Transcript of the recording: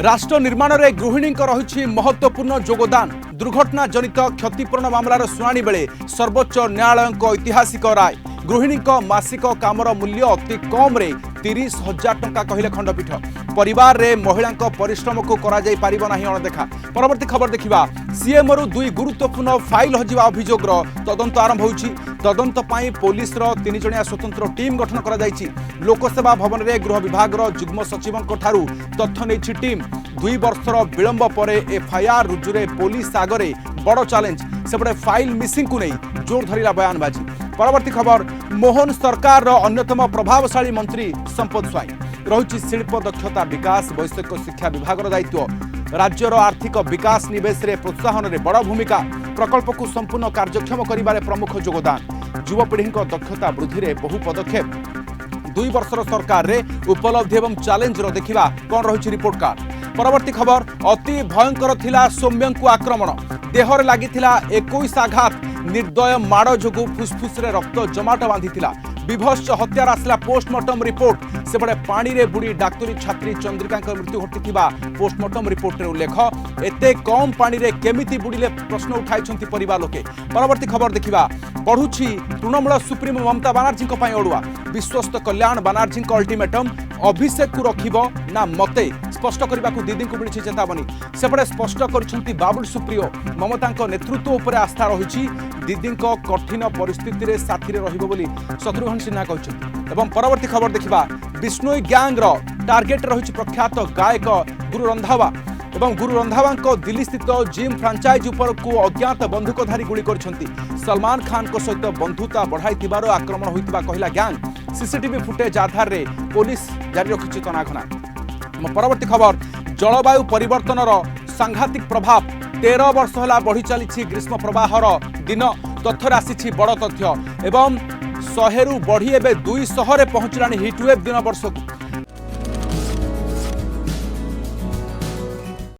राष्ट्र निर्माण में गृहिणी रही महत्वपूर्ण योगदान। दुर्घटना जनित क्षतिपूरण मामलार शुणाणी बेले सर्वोच्च न्यायालय ऐतिहासिक राय। गृहिणी मासिक कामर मूल्य अति कम 30,000 टंका कहले खंडपीठ। परिवार रे महिला परिश्रम को करा जाई पारिबो नाही अणदेखा। परवर्ती खबर देखिबा। सीएम रु 2 गुरुत्वपूर्ण फाइल हजिबा अभियोग तदंत आरंभ होउछि। तदंत पाई पुलिस 3 जणिया स्वतंत्र टीम गठन करा जाइछि। लोकसेवा भवन रे गृह विभाग जुग्म सचिवंक ठारू तथ्य नेछि टीम। 2 वर्षर विलंब परे एफआईआर रुजुरे पुलिस आगरे बड़ चैलेंज। सेपटे फाइल मिसिंग को नहीं जोर धरिला बयानबाजी। परवर्ती खबर। मोहन सरकार अन्यतम प्रभावशाली मंत्री संपद स्वाई रही शिल्प दक्षता विकास वैषयिक शिक्षा विभाग दायित्व। राज्यर आर्थिक विकास निवेश रे प्रोत्साहन रे बड़ भूमिका। प्रकल्प को संपूर्ण कार्यक्षम करिबारे प्रमुख योगदान। युवपीढ़ी दक्षता वृद्धि रे बहु पदक्षेप। 2 वर्षर सरकार रे उपलब्धि एवं चैलेंज देखिबा कौन रही रिपोर्ट कार्ड। परवर्ती खबर। अति भयंकर थिला सौम्यंकु आक्रमण। देहर लागिथिला 21 आघात। निर्दय माड़ जोगु फुसफुस रे रक्त जमाट बांधिथिला। विभत्स हत्यार आसला पोस्टमार्टम रिपोर्ट। सेपटे पानी रे बुड़ी डाक्तरी छात्री चंद्रिका मृत्यु घटिथिबा पोस्टमार्टम रिपोर्ट रे उल्लेख। एते कम पानी रे केमिति बुड़ीले प्रश्न उठाइछंती परिवार लोके। परवर्ती खबर देखिबा। बढ़ुछि तृणमूल सुप्रीमो ममता बानार्जी पई ओडुआ। विश्वस्त कल्याण बानार्जी अल्टीमेटम। अभिषेक को रखिबो ना मते स्पष्ट करने को दीदी को मिली चेतावनी। सेपटे स्पष्ट कर बाबुल सुप्रियो। ममता नेतृत्व उपर आस्था रही। दीदी कठिन परिस्थिति रे साथी रहिबो बोली शत्रुघ्न सिन्हा कहते। परवर्ती खबर देखिबा। बिश्नोई गैंग टार्गेट रही प्रख्यात गायक गुरु रंधावा। गुरु रंधावा दिल्ली स्थित जिम फ्रांचाइज उपर को अज्ञात बंधुकधारी गुली करछंती। सलमान खान को सहित बंधुता बढ़ाई आक्रमण होइतिबा कहला गैंग। सीसीटीवी फुटेज आधार रे पुलिस जारी रखिछि तनाघना। परवर्ती खबर। जलवायु परिवर्तन सांघातिक प्रभाव। 13 वर्ष होला बढ़ी चली ग्रीष्म प्रवाहर दिन। तथ्य आसी बड़ तथ्य। 100 रु बढ़ी एवं 200 पहुंचला हिटवेव दिन वर्ष को।